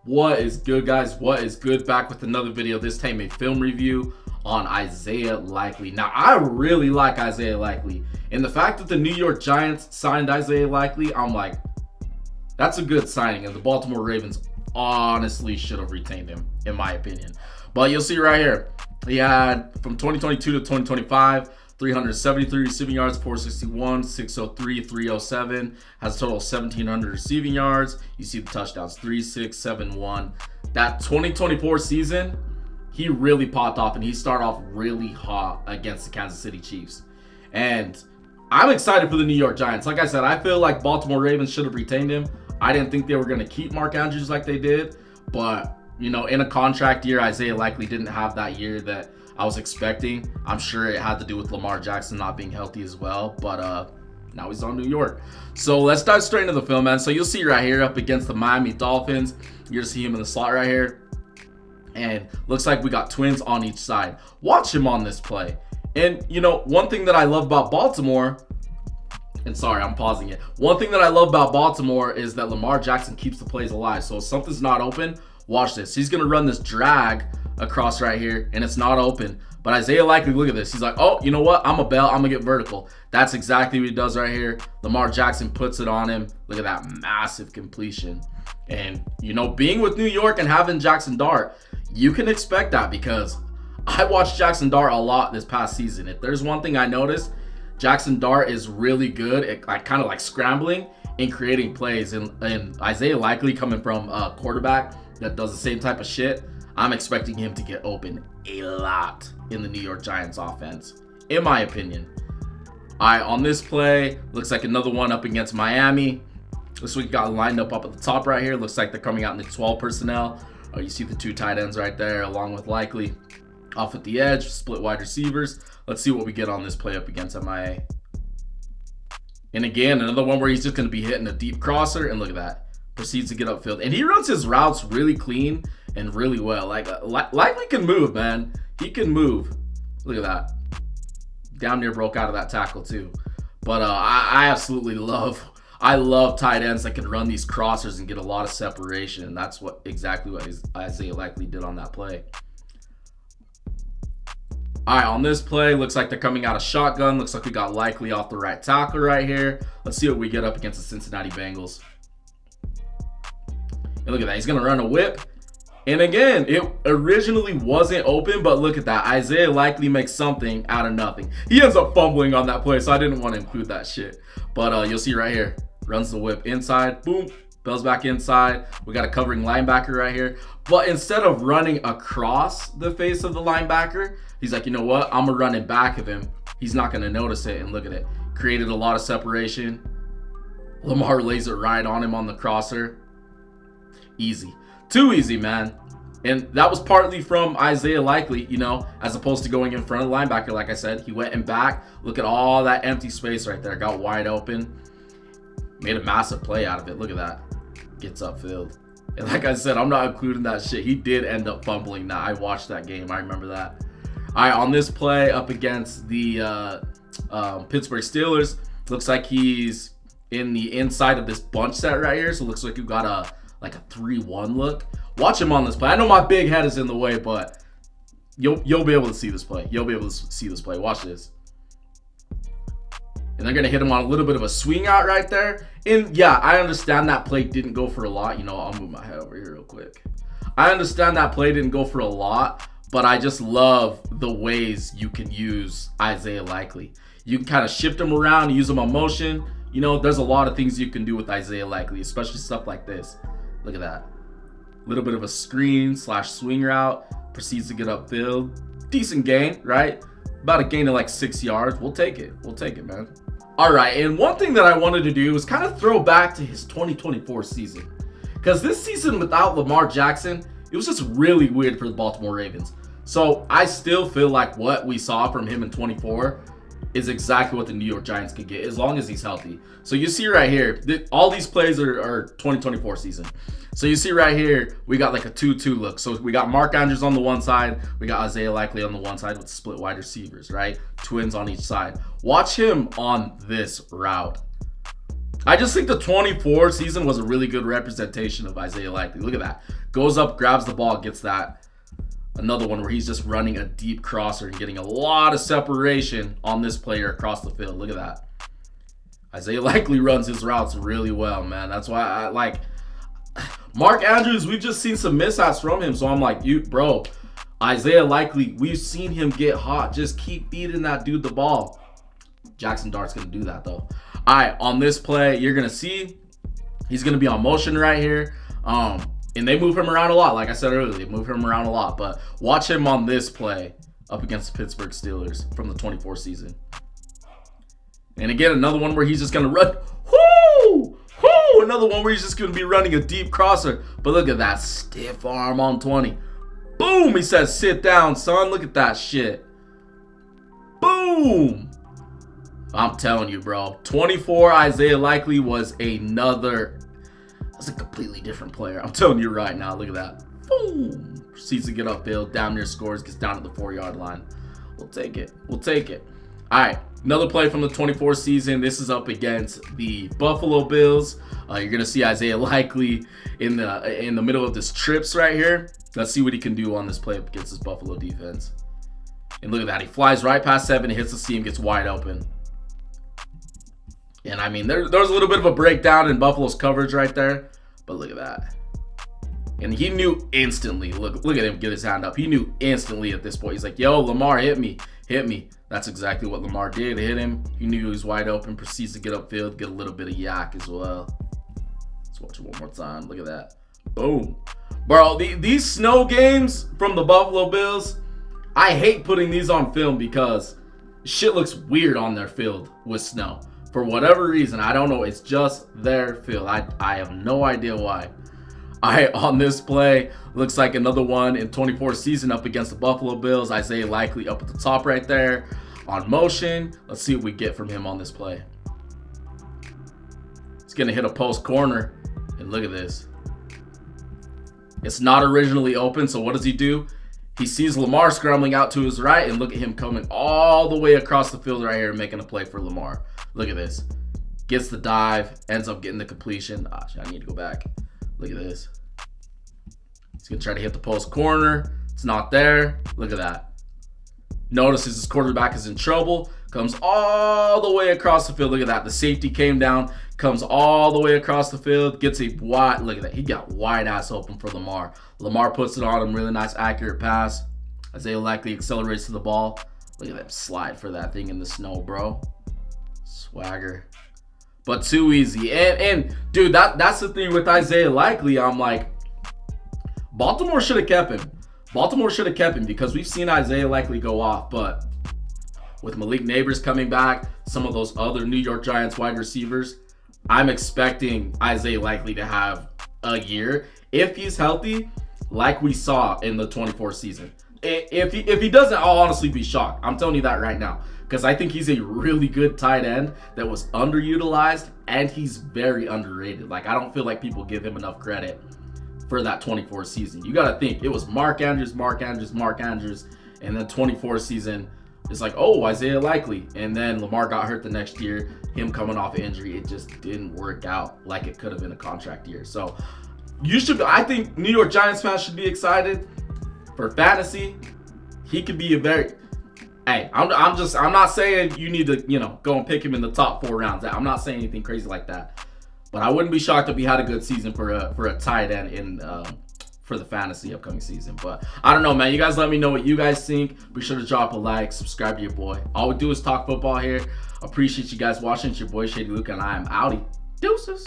What is good, guys? What is good? Back with another video. This time a film review on Isaiah Likely. Now, I really like Isaiah Likely. And the fact that the New York Giants signed Isaiah Likely, I'm like, that's a good signing. And the Baltimore Ravens honestly should have retained him, in my opinion. But you'll see right here, he had from 2022 to 2025, 373 receiving yards, 461, 603, 307. Has a total of 1,700 receiving yards. You see the touchdowns, 3, 6, 7, 1. That 2024 season, he really popped off, and he started off really hot against the Kansas City Chiefs. And I'm excited for the New York Giants. Like I said, I feel like Baltimore Ravens should have retained him. I didn't think they were going to keep Mark Andrews like they did. But, you know, in a contract year, Isaiah Likely didn't have that year that I was expecting. I'm sure it had to do with Lamar Jackson not being healthy as well. But now he's on New York. So let's dive straight into the film, man. So you'll see right here up against the Miami Dolphins. You're going to see him in the slot right here. And looks like we got twins on each side. Watch him on this play. And, you know, one thing that I love about Baltimore, and sorry, I'm pausing it. One thing that I love about Baltimore is that Lamar Jackson keeps the plays alive. So if something's not open, watch this. He's going to run this drag across right here, and it's not open. But Isaiah Likely, look at this. He's like, oh, you know what? I'm a bail. I'm going to get vertical. That's exactly what he does right here. Lamar Jackson puts it on him. Look at that massive completion. And, you know, being with New York and having Jackson Dart, you can expect that because I watched Jackson Dart a lot this past season. If there's one thing I noticed, Jackson Dart is really good at kind of like scrambling and creating plays. And Isaiah Likely, coming from a quarterback that does the same type of shit, I'm expecting him to get open a lot in the New York Giants offense, in my opinion. All right, on this play, looks like another one up against Miami. This week got lined up at the top right here. Looks like they're coming out in the 12 personnel. You see the two tight ends right there along with Likely. Off at the edge, split wide receivers. Let's see what we get on this play up against MIA. And again, another one where he's just going to be hitting a deep crosser. And look at that. Proceeds to get upfield. And he runs his routes really clean and really well. Likely can move, man. He can move. Look at that. Down near broke out of that tackle too. But I absolutely love tight ends that can run these crossers and get a lot of separation. And that's exactly what Isaiah Likely did on that play. All right, on this play, looks like they're coming out of shotgun. Looks like we got Likely off the right tackle right here. Let's see what we get up against the Cincinnati Bengals. And look at that. He's going to run a whip. And again, it originally wasn't open, but look at that. Isaiah Likely makes something out of nothing. He ends up fumbling on that play, so I didn't want to include that shit. But you'll see right here. Runs the whip inside. Boom. Bells back inside. We got a covering linebacker right here. But instead of running across the face of the linebacker, he's like, you know what? I'm going to run in back of him. He's not going to notice it. And look at it. Created a lot of separation. Lamar lays it right on him on the crosser. Easy. Too easy, man. And that was partly from Isaiah Likely, you know, as opposed to going in front of the linebacker. Like I said, he went in back. Look at all that empty space right there. Got wide open. Made a massive play out of it. Look at that. Gets upfield. And like I said, I'm not including that shit. He did end up fumbling. Now, I watched that game. I remember that. All right, on this play up against the Pittsburgh Steelers, looks like he's in the inside of this bunch set right here. So it looks like you got a 3-1 look. Watch him on this play. I know my big head is in the way, but you'll be able to see this play. You'll be able to see this play. Watch this. And they're going to hit him on a little bit of a swing out right there. And yeah, I understand that play didn't go for a lot. You know, I'll move my head over here real quick. I understand that play didn't go for a lot, but I just love the ways you can use Isaiah Likely. You can kind of shift him around, use him on motion. You know, there's a lot of things you can do with Isaiah Likely, especially stuff like this. Look at that. A little bit of a screen / swing route. Proceeds to get upfield. Decent gain, right? About a gain of like 6 yards. We'll take it. We'll take it, man. All right, and one thing that I wanted to do was kind of throw back to his 2024 season. Because this season without Lamar Jackson, it was just really weird for the Baltimore Ravens. So I still feel like what we saw from him in 24 is exactly what the New York Giants could get as long as he's healthy. So you see right here, all these plays are 2024 season. So you see right here, we got like a 2-2 look. So we got Mark Andrews on the one side. We got Isaiah Likely on the one side with split wide receivers, right? Twins on each side. Watch him on this route. I just think the 24 season was a really good representation of Isaiah Likely. Look at that. Goes up, grabs the ball, gets that. Another one where he's just running a deep crosser and getting a lot of separation on this player across the field. Look at that. Isaiah Likely runs his routes really well, man. That's why I like Mark Andrews. We've just seen some mishaps from him. So I'm like, bro, Isaiah Likely, we've seen him get hot. Just keep feeding that dude the ball. Jackson Dart's going to do that, though. All right, on this play, you're going to see he's going to be on motion right here. And they move him around a lot. Like I said earlier, they move him around a lot. But watch him on this play up against the Pittsburgh Steelers from the 24 season. And again, another one where he's just going to run. Whoo! Whoo! Another one where he's just going to be running a deep crosser. But look at that stiff arm on 20. Boom! He says, sit down, son. Look at that shit. Boom! I'm telling you, bro. 24 Isaiah Likely was another... That's a completely different player. I'm telling you right now. Look at that. Boom! Proceeds to get upfield. Down near scores. Gets down to the 4-yard line. We'll take it. We'll take it. All right. Another play from the 24 season. This is up against the Buffalo Bills. You're going to see Isaiah Likely in the middle of this trips right here. Let's see what he can do on this play up against this Buffalo defense. And look at that. He flies right past 7. Hits the seam. Gets wide open. And I mean, there was a little bit of a breakdown in Buffalo's coverage right there. But look at that. And he knew instantly. Look at him get his hand up. He knew instantly at this point. He's like, yo, Lamar, hit me. Hit me. That's exactly what Lamar did. Hit him. He knew he was wide open. Proceeds to get upfield. Get a little bit of yak as well. Let's watch it one more time. Look at that. Boom. Bro, these snow games from the Buffalo Bills, I hate putting these on film because shit looks weird on their field with snow. For whatever reason, I don't know. It's just their field. I have no idea why. All right, on this play, looks like another one in 24 season up against the Buffalo Bills. Isaiah Likely up at the top right there on motion. Let's see what we get from him on this play. He's going to hit a post corner. And look at this. It's not originally open, so what does he do? He sees Lamar scrambling out to his right, and look at him coming all the way across the field right here and making a play for Lamar. Look at this. Gets the dive, ends up getting the completion. Ah, I need to go back. Look at this. He's going to try to hit the post corner. It's not there. Look at that. Notices his quarterback is in trouble. Comes all the way across the field. Look at that. The safety came down. Comes all the way across the field. Gets a wide. Look at that. He got wide ass open for Lamar. Lamar puts it on him. Really nice, accurate pass. Isaiah Likely accelerates to the ball. Look at that slide for that thing in the snow, bro. Swagger. But too easy. And dude, that's the thing with Isaiah Likely. I'm like, Baltimore should have kept him. Baltimore should have kept him because we've seen Isaiah Likely go off. But with Malik Neighbors coming back, some of those other New York Giants wide receivers, I'm expecting Isaiah Likely to have a year, if he's healthy, like we saw in the 24 season. If he doesn't, I'll honestly be shocked. I'm telling you that right now. Because I think he's a really good tight end that was underutilized, and he's very underrated. Like, I don't feel like people give him enough credit for that 24 season. You got to think, it was Mark Andrews, and then 24 season, it's like, oh, Isaiah Likely. And then Lamar got hurt the next year. Him coming off injury, it just didn't work out like it could have been a contract year. So I think New York Giants fans should be excited for fantasy. He could be a very... Hey, I'm not saying you need to, go and pick him in the top 4 rounds. I'm not saying anything crazy like that. But I wouldn't be shocked if he had a good season for a tight end for the fantasy upcoming season. But I don't know, man. You guys let me know what you guys think. Be sure to drop a like, subscribe to your boy. All we do is talk football here. Appreciate you guys watching. It's your boy Shady Luke, and I am outie. Deuces.